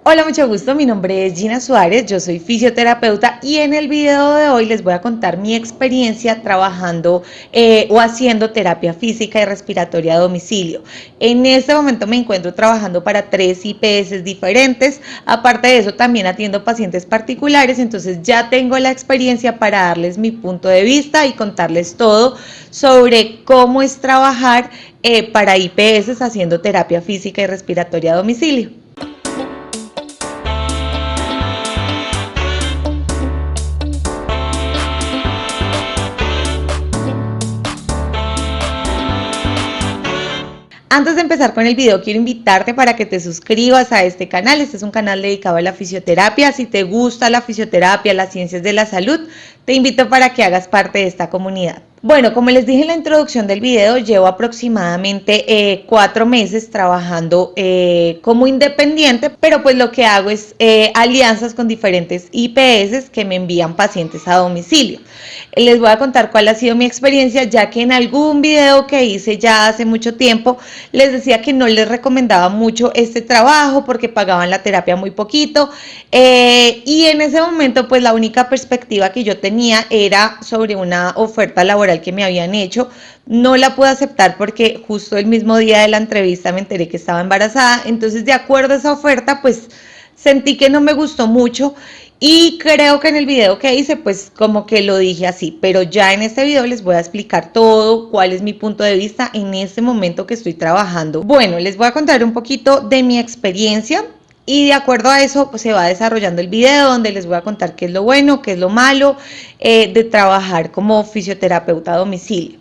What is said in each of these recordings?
Hola, mucho gusto, mi nombre es Gina Suárez, yo soy fisioterapeuta y en el video de hoy les voy a contar mi experiencia trabajando o haciendo terapia física y respiratoria a domicilio. En este momento me encuentro trabajando para 3 IPS diferentes, aparte de eso también atiendo pacientes particulares, entonces ya tengo la experiencia para darles mi punto de vista y contarles todo sobre cómo es trabajar para IPS haciendo terapia física y respiratoria a domicilio. Antes de empezar con el video, quiero invitarte para que te suscribas a este canal. Este es un canal dedicado a la fisioterapia. Si te gusta la fisioterapia, las ciencias de la salud, te invito para que hagas parte de esta comunidad. Bueno, como les dije en la introducción del video, llevo aproximadamente 4 meses trabajando como independiente, pero pues lo que hago es alianzas con diferentes IPS que me envían pacientes a domicilio. Les voy a contar cuál ha sido mi experiencia, ya que en algún video que hice ya hace mucho tiempo, les decía que no les recomendaba mucho este trabajo porque pagaban la terapia muy poquito y en ese momento pues la única perspectiva que yo tenía era sobre una oferta laboral que me habían hecho. No la pude aceptar porque justo el mismo día de la entrevista me enteré que estaba embarazada, entonces de acuerdo a esa oferta pues sentí que no me gustó mucho y creo que en el video que hice pues como que lo dije así, pero ya en este video les voy a explicar todo, cuál es mi punto de vista en este momento que estoy trabajando. Bueno, les voy a contar un poquito de mi experiencia y de acuerdo a eso pues se va desarrollando el video donde les voy a contar qué es lo bueno, qué es lo malo de trabajar como fisioterapeuta a domicilio.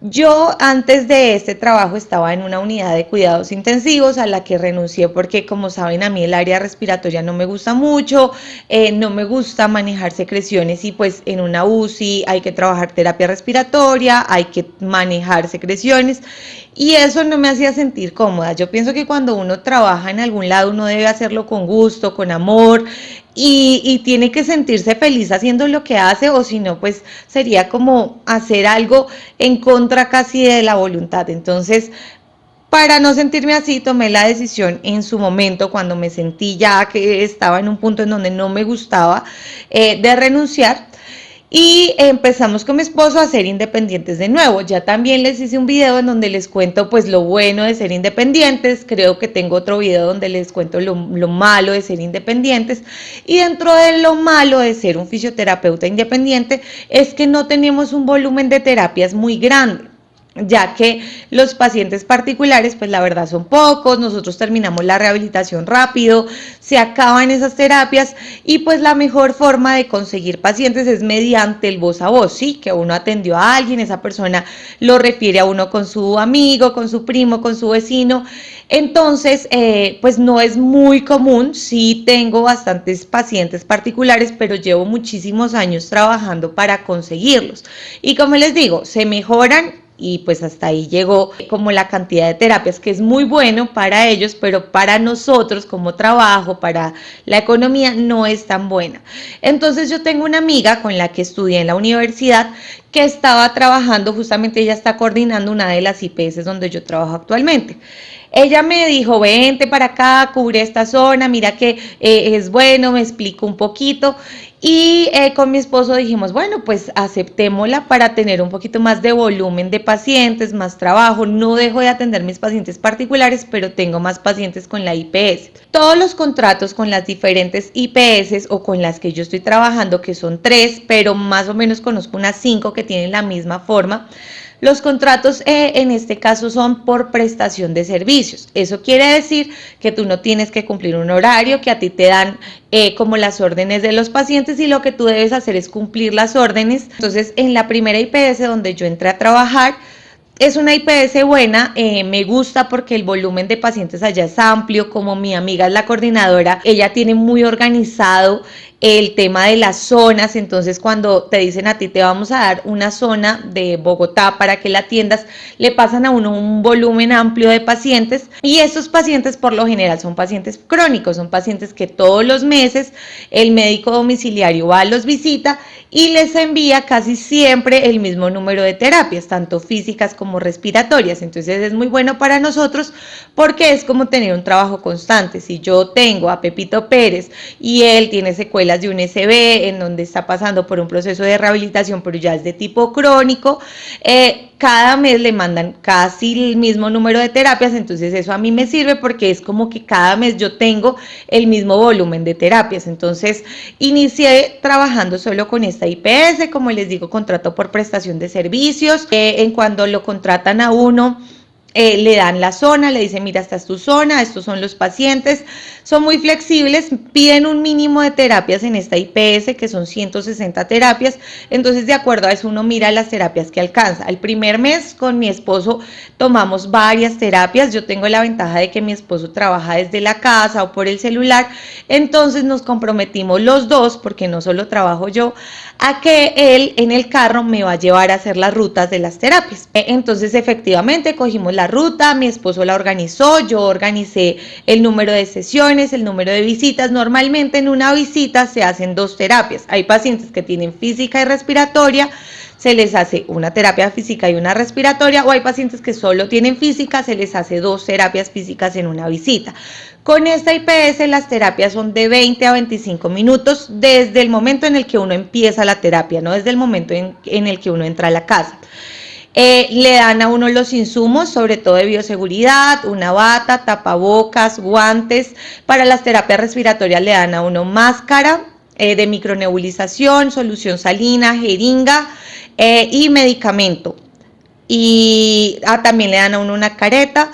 Yo antes de este trabajo estaba en una unidad de cuidados intensivos a la que renuncié porque, como saben, a mí el área respiratoria no me gusta mucho, no me gusta manejar secreciones y pues en una UCI hay que trabajar terapia respiratoria, hay que manejar secreciones y eso no me hacía sentir cómoda. Yo pienso que cuando uno trabaja en algún lado uno debe hacerlo con gusto, con amor y tiene que sentirse feliz haciendo lo que hace o si no pues sería como hacer algo en contra casi de la voluntad. Entonces para no sentirme así tomé la decisión en su momento cuando me sentí ya que estaba en un punto en donde no me gustaba de renunciar. Y empezamos con mi esposo a ser independientes de nuevo. Ya también les hice un video en donde les cuento pues lo bueno de ser independientes. Creo que tengo otro video donde les cuento lo malo de ser independientes. Y dentro de lo malo de ser un fisioterapeuta independiente es que no tenemos un volumen de terapias muy grande, ya que los pacientes particulares pues la verdad son pocos, nosotros terminamos la rehabilitación rápido, se acaban esas terapias y pues la mejor forma de conseguir pacientes es mediante el voz a voz, ¿sí? Que uno atendió a alguien, esa persona lo refiere a uno con su amigo, con su primo, con su vecino. Entonces pues no es muy común, sí tengo bastantes pacientes particulares, pero llevo muchísimos años trabajando para conseguirlos y como les digo, se mejoran y pues hasta ahí llegó como la cantidad de terapias, que es muy bueno para ellos, pero para nosotros como trabajo, para la economía no es tan buena. Entonces yo tengo una amiga con la que estudié en la universidad que estaba trabajando, justamente ella está coordinando una de las IPS donde yo trabajo actualmente. Ella me dijo, vente para acá, cubre esta zona, mira que es bueno, me explico un poquito. Y con mi esposo dijimos, bueno, pues aceptémosla para tener un poquito más de volumen de pacientes, más trabajo. No dejo de atender mis pacientes particulares, pero tengo más pacientes con la IPS. Todos los contratos con las diferentes IPS o con las que yo estoy trabajando, que son 3, pero más o menos conozco unas 5 que tienen la misma forma. Los contratos en este caso son por prestación de servicios. Eso quiere decir que tú no tienes que cumplir un horario, que a ti te dan como las órdenes de los pacientes y lo que tú debes hacer es cumplir las órdenes. Entonces, en la primera IPS donde yo entré a trabajar, es una IPS buena, me gusta porque el volumen de pacientes allá es amplio, como mi amiga es la coordinadora, ella tiene muy organizado el tema de las zonas, entonces cuando te dicen a ti te vamos a dar una zona de Bogotá para que la atiendas, le pasan a uno un volumen amplio de pacientes y estos pacientes por lo general son pacientes crónicos, son pacientes que todos los meses el médico domiciliario va, los visita y les envía casi siempre el mismo número de terapias, tanto físicas como respiratorias. Entonces es muy bueno para nosotros porque es como tener un trabajo constante. Si yo tengo a Pepito Pérez y él tiene secuelas de un SB en donde está pasando por un proceso de rehabilitación, pero ya es de tipo crónico, cada mes le mandan casi el mismo número de terapias, entonces eso a mí me sirve porque es como que cada mes yo tengo el mismo volumen de terapias. Entonces inicié trabajando solo con esta IPS, como les digo, contrato por prestación de servicios. En cuando lo contratan a uno, le dan la zona, le dicen, mira, esta es tu zona, estos son los pacientes, son muy flexibles, piden un mínimo de terapias en esta IPS, que son 160 terapias, entonces de acuerdo a eso uno mira las terapias que alcanza. El primer mes con mi esposo tomamos varias terapias, yo tengo la ventaja de que mi esposo trabaja desde la casa o por el celular, entonces nos comprometimos los dos, porque no solo trabajo yo, a que él en el carro me va a llevar a hacer las rutas de las terapias. Entonces efectivamente cogimos la ruta, mi esposo la organizó, yo organicé el número de sesiones, el número de visitas. Normalmente en una visita se hacen 2 terapias. Hay pacientes que tienen física y respiratoria, se les hace una terapia física y una respiratoria, o hay pacientes que solo tienen física, se les hace 2 terapias físicas en una visita. Con esta IPS las terapias son de 20 a 25 minutos desde el momento en el que uno empieza la terapia, no desde el momento en el que uno entra a la casa. Le dan a uno los insumos, sobre todo de bioseguridad, una bata, tapabocas, guantes. Para las terapias respiratorias le dan a uno máscara de micronebulización, solución salina, jeringa y medicamento. Y también le dan a uno una careta.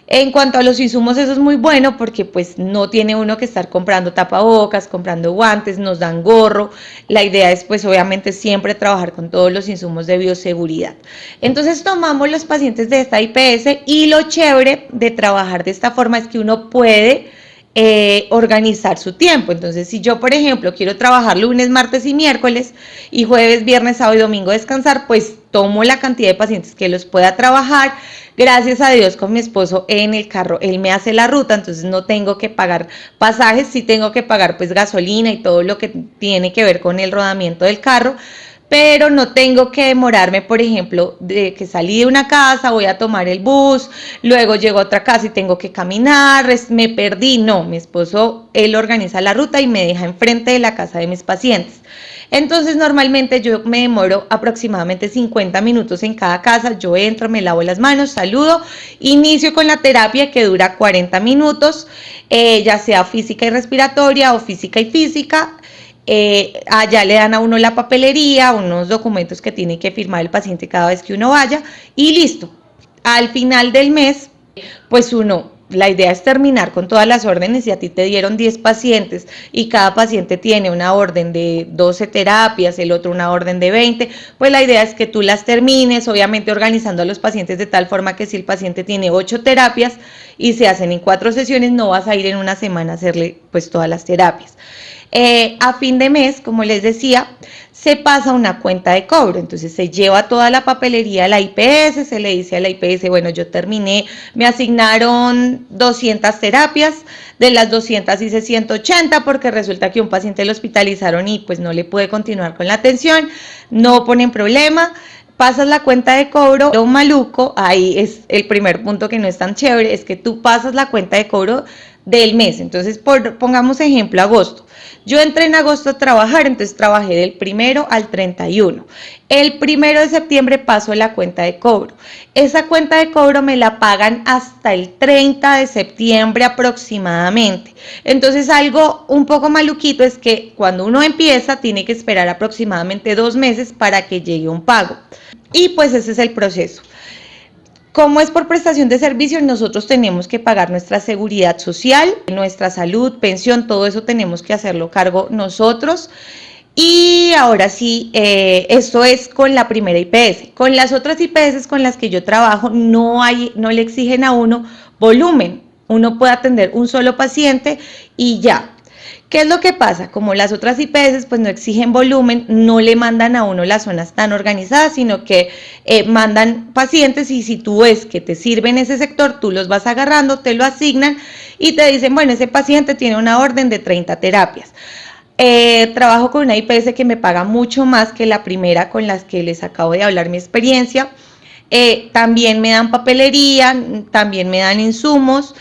En cuanto a los insumos, eso es muy bueno porque pues no tiene uno que estar comprando tapabocas, comprando guantes, nos dan gorro. La idea es pues obviamente siempre trabajar con todos los insumos de bioseguridad. Entonces tomamos los pacientes de esta IPS y lo chévere de trabajar de esta forma es que uno puede organizar su tiempo. Entonces si yo por ejemplo quiero trabajar lunes, martes y miércoles y jueves, viernes, sábado y domingo descansar, pues tomo la cantidad de pacientes que los pueda trabajar. Gracias a Dios con mi esposo en el carro, él me hace la ruta, entonces no tengo que pagar pasajes, sí tengo que pagar pues gasolina y todo lo que tiene que ver con el rodamiento del carro, pero no tengo que demorarme, por ejemplo, de que salí de una casa, voy a tomar el bus, luego llego a otra casa y tengo que caminar, me perdí. No, mi esposo, él organiza la ruta y me deja enfrente de la casa de mis pacientes. Entonces normalmente yo me demoro aproximadamente 50 minutos en cada casa, yo entro, me lavo las manos, saludo, inicio con la terapia que dura 40 minutos, ya sea física y respiratoria o física y física. Allá le dan a uno la papelería, unos documentos que tiene que firmar el paciente cada vez que uno vaya y listo. Al final del mes, pues la idea es terminar con todas las órdenes. Si a ti te dieron 10 pacientes y cada paciente tiene una orden de 12 terapias, el otro una orden de 20, pues la idea es que tú las termines, obviamente organizando a los pacientes de tal forma que si el paciente tiene 8 terapias y se hacen en 4 sesiones, no vas a ir en una semana a hacerle pues todas las terapias. A fin de mes, como les decía, se pasa una cuenta de cobro, entonces se lleva toda la papelería a la IPS, se le dice a la IPS, bueno, yo terminé, me asignaron 200 terapias, de las 200 hice 180 porque resulta que un paciente lo hospitalizaron y pues no le puede continuar con la atención, no ponen problema. Pasas la cuenta de cobro, lo maluco, ahí es el primer punto que no es tan chévere, es que tú pasas la cuenta de cobro del mes. Entonces pongamos ejemplo agosto, yo entré en agosto a trabajar, entonces trabajé del 1 al 31, el 1 de septiembre paso la cuenta de cobro, esa cuenta de cobro me la pagan hasta el 30 de septiembre aproximadamente. Entonces algo un poco maluquito es que cuando uno empieza tiene que esperar aproximadamente 2 meses para que llegue un pago, y pues ese es el proceso. Como es por prestación de servicios, nosotros tenemos que pagar nuestra seguridad social, nuestra salud, pensión, todo eso tenemos que hacerlo cargo nosotros. Y ahora sí, esto es con la primera IPS. Con las otras IPS con las que yo trabajo no le exigen a uno volumen. Uno puede atender un solo paciente y ya. ¿Qué es lo que pasa? Como las otras IPS pues no exigen volumen, no le mandan a uno las zonas tan organizadas, sino que mandan pacientes y si tú ves que te sirve en ese sector, tú los vas agarrando, te lo asignan y te dicen, bueno, ese paciente tiene una orden de 30 terapias. Trabajo con una IPS que me paga mucho más que la primera con las que les acabo de hablar mi experiencia. también me dan papelería, también me dan insumos,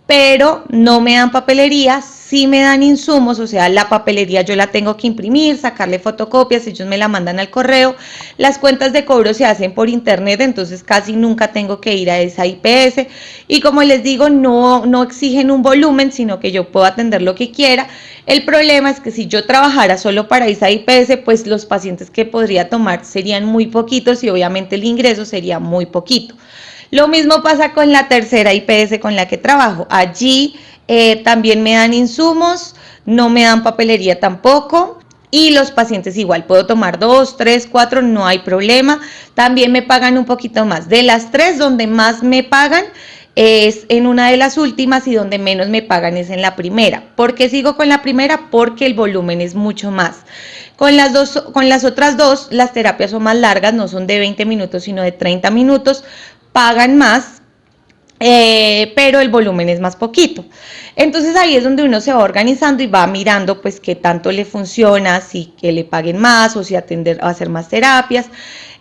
pero no me dan papelería, sí me dan insumos, o sea, la papelería yo la tengo que imprimir, sacarle fotocopias, ellos me la mandan al correo, las cuentas de cobro se hacen por internet, entonces casi nunca tengo que ir a esa IPS, y como les digo, no exigen un volumen, sino que yo puedo atender lo que quiera. El problema es que si yo trabajara solo para esa IPS, pues los pacientes que podría tomar serían muy poquitos y obviamente el ingreso sería muy poquito. Lo mismo pasa con la tercera IPS con la que trabajo. Allí también me dan insumos, no me dan papelería tampoco. Y los pacientes igual, puedo tomar 2, 3, 4, no hay problema. También me pagan un poquito más. De las 3, donde más me pagan es en una de las últimas y donde menos me pagan es en la primera. ¿Por qué sigo con la primera? Porque el volumen es mucho más. Con las otras dos, las terapias son más largas, no son de 20 minutos, sino de 30 minutos. Pagan más, pero el volumen es más poquito. Entonces ahí es donde uno se va organizando y va mirando pues qué tanto le funciona, si que le paguen más o si atender a hacer más terapias,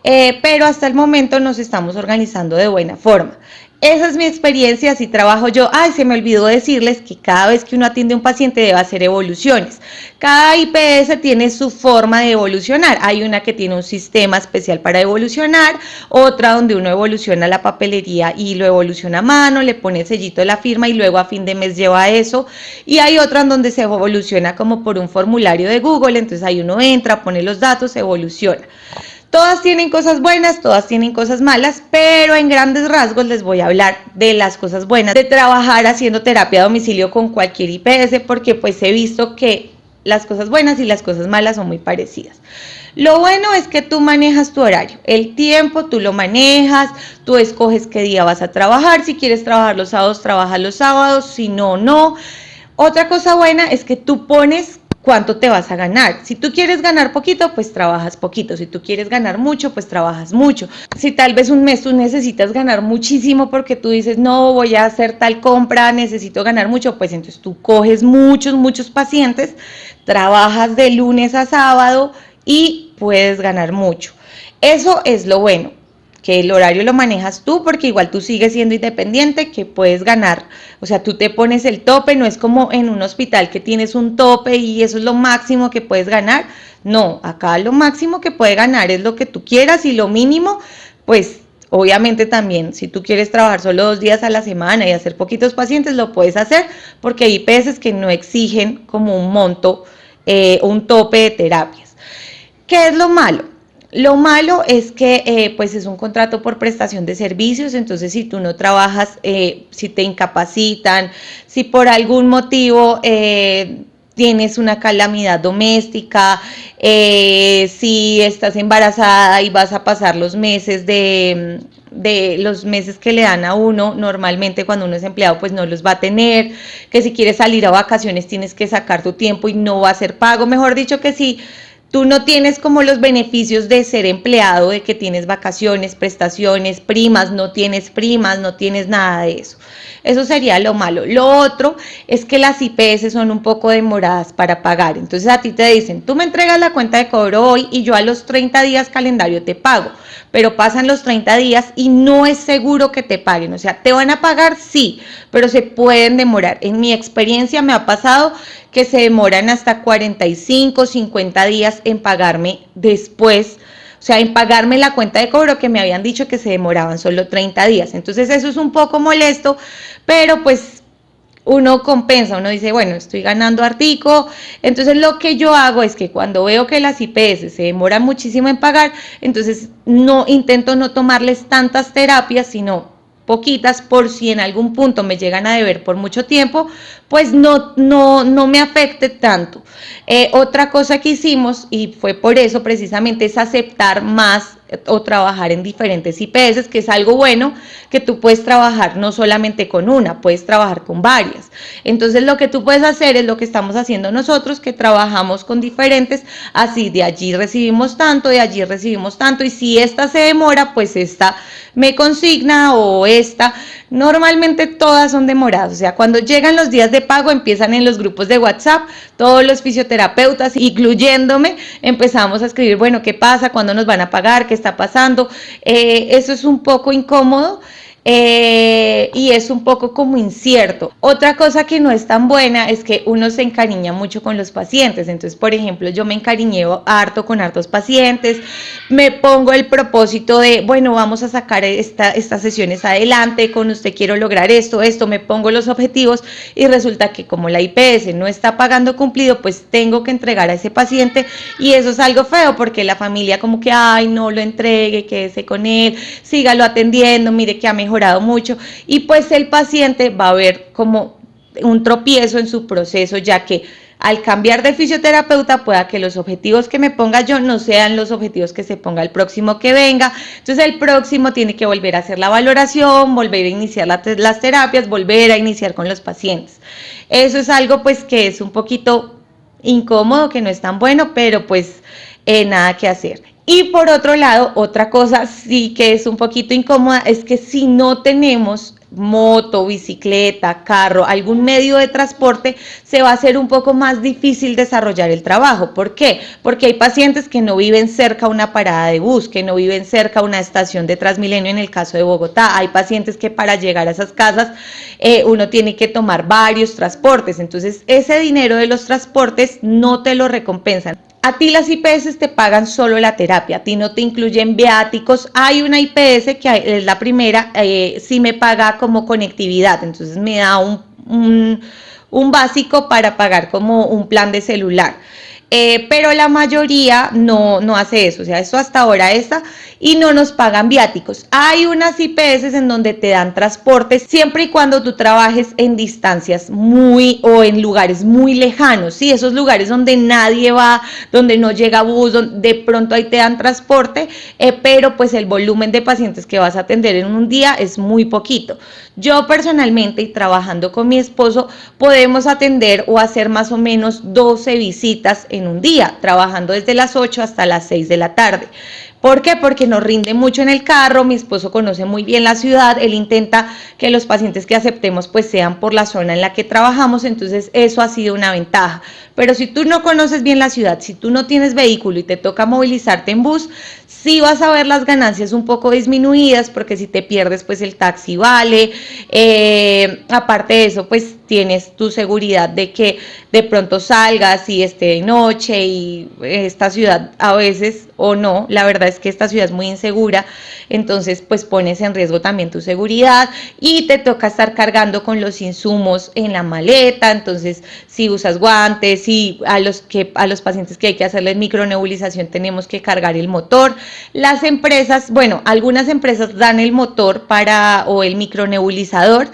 pero hasta el momento nos estamos organizando de buena forma. Esa es mi experiencia, así trabajo yo. Ay, se me olvidó decirles que cada vez que uno atiende a un paciente debe hacer evoluciones. Cada IPS tiene su forma de evolucionar. Hay una que tiene un sistema especial para evolucionar, otra donde uno evoluciona la papelería y lo evoluciona a mano, le pone el sellito de la firma y luego a fin de mes lleva eso. Y hay otra en donde se evoluciona como por un formulario de Google, entonces ahí uno entra, pone los datos, evoluciona. Todas tienen cosas buenas, todas tienen cosas malas, pero en grandes rasgos les voy a hablar de las cosas buenas de trabajar haciendo terapia a domicilio con cualquier IPS, porque pues he visto que las cosas buenas y las cosas malas son muy parecidas. Lo bueno es que tú manejas tu horario, el tiempo tú lo manejas, tú escoges qué día vas a trabajar, si quieres trabajar los sábados, trabaja los sábados, si no, no. Otra cosa buena es que tú pones cuánto te vas a ganar. Si tú quieres ganar poquito, pues trabajas poquito. Si tú quieres ganar mucho, pues trabajas mucho. Si tal vez un mes tú necesitas ganar muchísimo porque tú dices, no, voy a hacer tal compra, necesito ganar mucho, pues entonces tú coges muchos pacientes, trabajas de lunes a sábado y puedes ganar mucho. Eso es lo bueno, que el horario lo manejas tú, porque igual tú sigues siendo independiente, que puedes ganar, o sea, tú te pones el tope, no es como en un hospital que tienes un tope y eso es lo máximo que puedes ganar. No, acá lo máximo que puedes ganar es lo que tú quieras y lo mínimo, pues obviamente también, si tú quieres trabajar solo 2 días a la semana y hacer poquitos pacientes, lo puedes hacer, porque hay IPS que no exigen como un monto, un tope de terapias. ¿Qué es lo malo? Lo malo es que pues es un contrato por prestación de servicios, entonces si tú no trabajas, si te incapacitan, si por algún motivo tienes una calamidad doméstica, si estás embarazada y vas a pasar los meses de los meses que le dan a uno, normalmente cuando uno es empleado pues no los va a tener, que si quieres salir a vacaciones tienes que sacar tu tiempo y no va a ser pago, mejor dicho que si tú no tienes como los beneficios de ser empleado, de que tienes vacaciones, prestaciones, primas, no tienes nada de eso. Eso sería lo malo. Lo otro es que las IPS son un poco demoradas para pagar. Entonces a ti te dicen, tú me entregas la cuenta de cobro hoy y yo a los 30 días calendario te pago. Pero pasan los 30 días y no es seguro que te paguen. O sea, ¿te van a pagar? Sí, pero se pueden demorar. En mi experiencia me ha pasado que se demoran hasta 45, 50 días en pagarme después, o sea, en pagarme la cuenta de cobro que me habían dicho que se demoraban solo 30 días. Entonces eso es un poco molesto, pero pues uno compensa, uno dice, bueno, estoy ganando hartico. Entonces lo que yo hago es que cuando veo que las IPS se demoran muchísimo en pagar, entonces no intento no tomarles tantas terapias, sino poquitas, por si en algún punto me llegan a deber por mucho tiempo, pues no me afecte tanto. Otra cosa que hicimos, y fue por eso precisamente, es aceptar más o trabajar en diferentes IPS, que es algo bueno, que tú puedes trabajar no solamente con una, puedes trabajar con varias. Entonces lo que tú puedes hacer es lo que estamos haciendo nosotros, que trabajamos con diferentes, así de allí recibimos tanto, de allí recibimos tanto, y si esta se demora, pues esta me consigna o esta. Normalmente todas son demoradas, o sea, cuando llegan los días de pago empiezan en los grupos de WhatsApp, todos los fisioterapeutas, incluyéndome, empezamos a escribir, bueno, ¿qué pasa? ¿Cuándo nos van a pagar? qué está pasando. Eso es un poco incómodo. Y es un poco como incierto. Otra cosa que no es tan buena es que uno se encariña mucho con los pacientes. Entonces, por ejemplo, yo me encariñé harto con hartos pacientes, me pongo el propósito de, bueno, vamos a sacar estas sesiones adelante, con usted quiero lograr esto, me pongo los objetivos y resulta que como la IPS no está pagando cumplido, pues tengo que entregar a ese paciente y eso es algo feo porque la familia como que, ay, no lo entregue, quédese con él, sígalo atendiendo, mire que ha mejorado mucho y pues el paciente va a ver como un tropiezo en su proceso, ya que al cambiar de fisioterapeuta pueda que los objetivos que me ponga yo no sean los objetivos que se ponga el próximo que venga, entonces el próximo tiene que volver a hacer la valoración, volver a iniciar las terapias, volver a iniciar con los pacientes. Eso es algo pues que es un poquito incómodo, que no es tan bueno, pero pues nada que hacer. Y por otro lado, otra cosa sí que es un poquito incómoda es que si no tenemos moto, bicicleta, carro, algún medio de transporte, se va a hacer un poco más difícil desarrollar el trabajo. ¿Por qué? Porque hay pacientes que no viven cerca a una parada de bus, que no viven cerca a una estación de Transmilenio en el caso de Bogotá. Hay pacientes que para llegar a esas casas uno tiene que tomar varios transportes. Entonces, ese dinero de los transportes no te lo recompensan. A ti las IPS te pagan solo la terapia, a ti no te incluyen viáticos. Hay una IPS que es la primera, sí me paga como conectividad, entonces me da un básico para pagar como un plan de celular. Pero la mayoría no hace eso, o sea, eso hasta ahora está y no nos pagan viáticos. Hay unas IPS en donde te dan transportes siempre y cuando tú trabajes en distancias o en lugares muy lejanos, ¿sí? Esos lugares donde nadie va, donde no llega bus, donde de pronto ahí te dan transporte, pero pues el volumen de pacientes que vas a atender en un día es muy poquito. Yo personalmente y trabajando con mi esposo podemos atender o hacer más o menos 12 visitas en un día, trabajando desde las 8 hasta las 6 de la tarde. ¿Por qué? Porque nos rinde mucho en el carro, mi esposo conoce muy bien la ciudad, él intenta que los pacientes que aceptemos pues sean por la zona en la que trabajamos, entonces eso ha sido una ventaja. Pero si tú no conoces bien la ciudad, si tú no tienes vehículo y te toca movilizarte en bus, sí vas a ver las ganancias un poco disminuidas porque si te pierdes pues el taxi vale, aparte de eso pues tienes tu seguridad de que de pronto salgas y esté de noche y esta ciudad a veces o no, la verdad es que esta ciudad es muy insegura, entonces pues pones en riesgo también tu seguridad y te toca estar cargando con los insumos en la maleta, entonces si usas guantes y a los pacientes que hay que hacerles micronebulización tenemos que cargar el motor. Las empresas, bueno, algunas empresas dan el motor o el micronebulizador,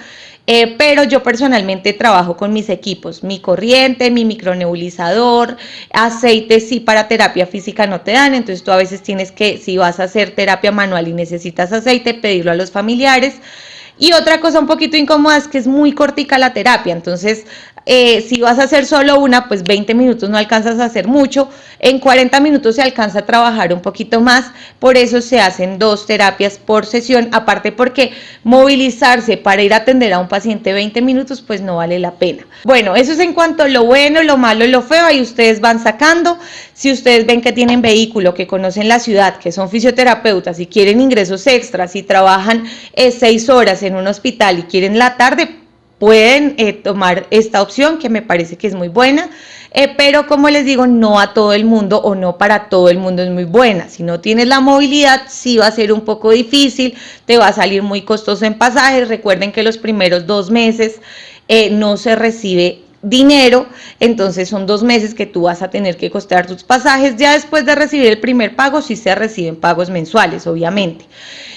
pero yo personalmente trabajo con mis equipos, mi corriente, mi micronebulizador, aceite sí para terapia física no te dan, entonces tú a veces tienes que, si vas a hacer terapia manual y necesitas aceite, pedirlo a los familiares. Y otra cosa un poquito incómoda es que es muy cortica la terapia, entonces si vas a hacer solo una, pues 20 minutos no alcanzas a hacer mucho, en 40 minutos se alcanza a trabajar un poquito más, por eso se hacen 2 terapias por sesión, aparte porque movilizarse para ir a atender a un paciente 20 minutos, pues no vale la pena. Bueno, eso es en cuanto a lo bueno, lo malo y lo feo, ahí ustedes van sacando. Si ustedes ven que tienen vehículo, que conocen la ciudad, que son fisioterapeutas y quieren ingresos extras y trabajan 6 horas en un hospital y quieren la tarde, pueden tomar esta opción que me parece que es muy buena, pero como les digo, no a todo el mundo o no para todo el mundo es muy buena. Si no tienes la movilidad, sí va a ser un poco difícil, te va a salir muy costoso en pasajes. Recuerden que los primeros 2 meses no se recibe dinero, entonces son 2 meses que tú vas a tener que costear tus pasajes. Ya después de recibir el primer pago, sí se reciben pagos mensuales, obviamente.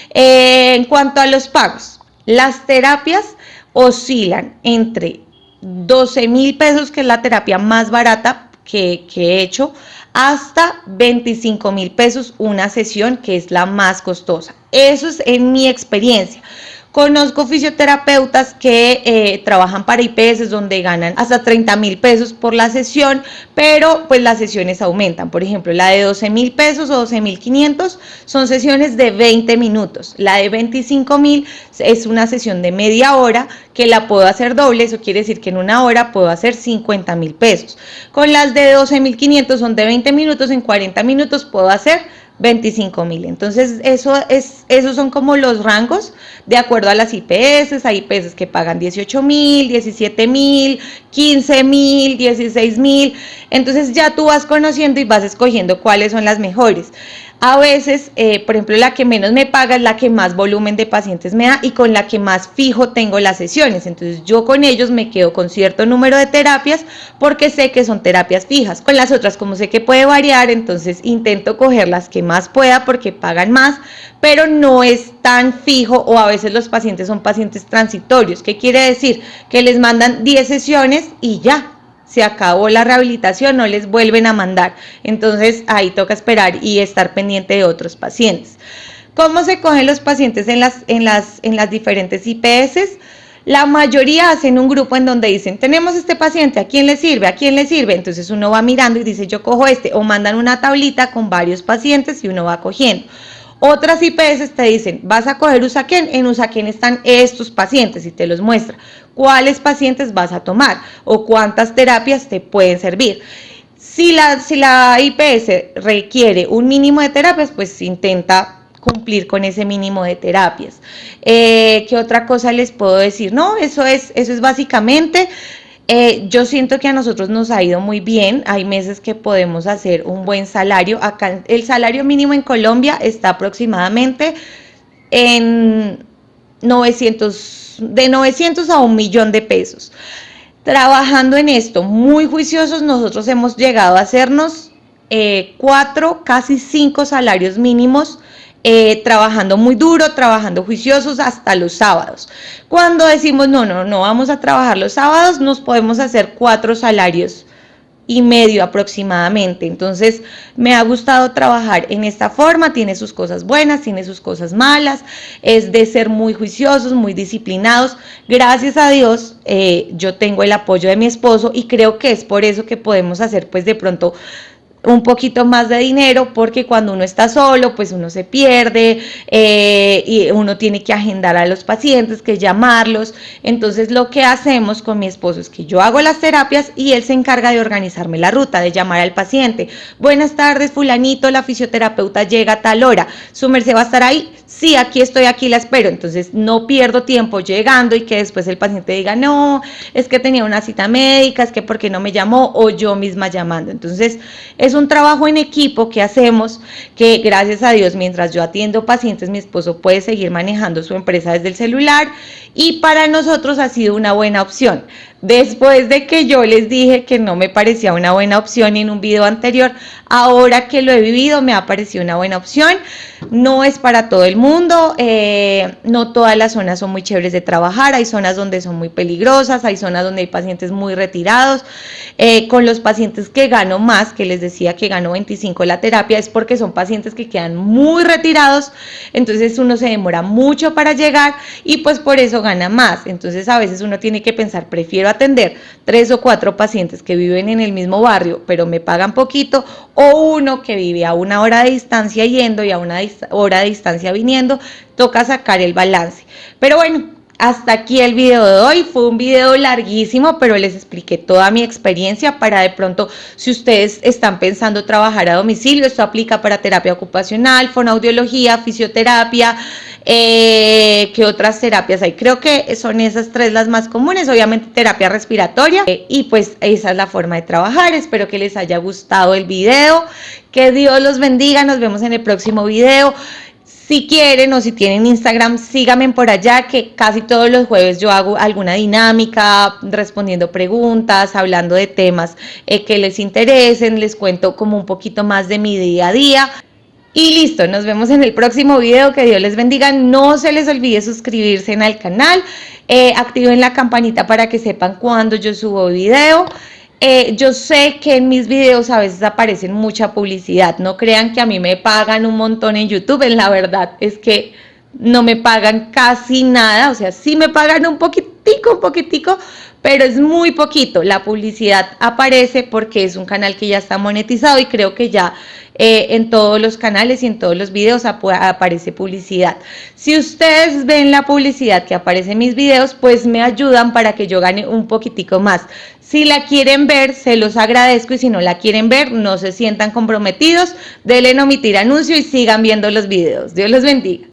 En cuanto a los pagos, las terapias oscilan entre 12,000 pesos, que es la terapia más barata que he hecho, hasta 25,000 pesos una sesión, que es la más costosa. Eso es en mi experiencia. Conozco fisioterapeutas que trabajan para IPS donde ganan hasta 30,000 pesos por la sesión, pero pues las sesiones aumentan. Por ejemplo, la de 12,000 pesos o 12,500 son sesiones de 20 minutos. La de 25,000 es una sesión de media hora que la puedo hacer doble, eso quiere decir que en una hora puedo hacer 50,000 pesos. Con las de 12,500 son de 20 minutos, en 40 minutos puedo hacer 25.000. Entonces, esos son como los rangos de acuerdo a las IPS. Hay IPS que pagan 18.000, 17.000, 15.000, 16.000. Entonces ya tú vas conociendo y vas escogiendo cuáles son las mejores. A veces, por ejemplo, la que menos me paga es la que más volumen de pacientes me da y con la que más fijo tengo las sesiones. Entonces yo con ellos me quedo con cierto número de terapias porque sé que son terapias fijas. Con las otras, como sé que puede variar, entonces intento coger las que más pueda porque pagan más, pero no es tan fijo, o a veces los pacientes son pacientes transitorios. ¿Qué quiere decir? Que les mandan 10 sesiones y ya. Se acabó la rehabilitación, no les vuelven a mandar. Entonces ahí toca esperar y estar pendiente de otros pacientes. ¿Cómo se cogen los pacientes en las diferentes IPS? La mayoría hacen un grupo en donde dicen, tenemos este paciente, ¿a quién le sirve? ¿A quién le sirve? Entonces uno va mirando y dice, yo cojo este, o mandan una tablita con varios pacientes y uno va cogiendo. Otras IPS te dicen, vas a coger Usaquén, en Usaquén están estos pacientes y te los muestra. ¿Cuáles pacientes vas a tomar? O cuántas terapias te pueden servir. Si la IPS requiere un mínimo de terapias, pues intenta cumplir con ese mínimo de terapias. ¿Qué otra cosa les puedo decir? No, eso es básicamente. Yo siento que a nosotros nos ha ido muy bien. Hay meses que podemos hacer un buen salario. Acá el salario mínimo en Colombia está aproximadamente en 900, de 900 a 1.000.000 de pesos. Trabajando en esto, muy juiciosos, nosotros hemos llegado a hacernos 4, casi 5 salarios mínimos, trabajando muy duro, trabajando juiciosos hasta los sábados. Cuando decimos no vamos a trabajar los sábados, nos podemos hacer 4 salarios y medio aproximadamente. Entonces me ha gustado trabajar en esta forma. Tiene sus cosas buenas, tiene sus cosas malas, es de ser muy juiciosos, muy disciplinados. Gracias a Dios yo tengo el apoyo de mi esposo y creo que es por eso que podemos hacer pues de pronto un poquito más de dinero, porque cuando uno está solo, pues uno se pierde y uno tiene que agendar a los pacientes, que llamarlos. Entonces lo que hacemos con mi esposo es que yo hago las terapias y él se encarga de organizarme la ruta, de llamar al paciente. Buenas tardes, fulanito, la fisioterapeuta llega a tal hora, ¿su merced va a estar ahí? Sí, aquí estoy, aquí la espero. Entonces no pierdo tiempo llegando y que después el paciente diga, no, es que tenía una cita médica, es que por qué no me llamó, o yo misma llamando. Entonces es un trabajo en equipo que hacemos, que gracias a Dios, mientras yo atiendo pacientes, mi esposo puede seguir manejando su empresa desde el celular, y para nosotros ha sido una buena opción. Después de que yo les dije que no me parecía una buena opción en un video anterior, ahora que lo he vivido me ha parecido una buena opción. No es para todo el mundo, no todas las zonas son muy chéveres de trabajar, hay zonas donde son muy peligrosas, hay zonas donde hay pacientes muy retirados. Con los pacientes que gano más, que les decía que gano 25 la terapia, es porque son pacientes que quedan muy retirados, entonces uno se demora mucho para llegar y pues por eso gana más. Entonces a veces uno tiene que pensar, prefiero atender 3 o 4 pacientes que viven en el mismo barrio pero me pagan poquito, o uno que vive a 1 hora de distancia yendo y a 1 hora de distancia viniendo. Toca sacar el balance. Pero bueno, hasta aquí el video de hoy. Fue un video larguísimo, pero les expliqué toda mi experiencia para de pronto, si ustedes están pensando trabajar a domicilio, esto aplica para terapia ocupacional, fonoaudiología, fisioterapia. ¿Qué otras terapias hay? Creo que son esas 3 las más comunes, obviamente terapia respiratoria, y pues esa es la forma de trabajar. Espero que les haya gustado el video, que Dios los bendiga, nos vemos en el próximo video. Si quieren o si tienen Instagram, síganme por allá, que casi todos los jueves yo hago alguna dinámica, respondiendo preguntas, hablando de temas que les interesen, les cuento como un poquito más de mi día a día. Y listo, nos vemos en el próximo video, que Dios les bendiga. No se les olvide suscribirse al canal, activen la campanita para que sepan cuando yo subo video. Yo sé que en mis videos a veces aparecen mucha publicidad, no crean que a mí me pagan un montón en YouTube, la verdad es que no me pagan casi nada, o sea, sí me pagan un poquito, un poquitico, pero es muy poquito. La publicidad aparece porque es un canal que ya está monetizado y creo que ya en todos los canales y en todos los videos aparece publicidad. Si ustedes ven la publicidad que aparece en mis videos, pues me ayudan para que yo gane un poquitico más. Si la quieren ver, se los agradezco, y si no la quieren ver, no se sientan comprometidos, denle en omitir anuncio y sigan viendo los videos. Dios los bendiga.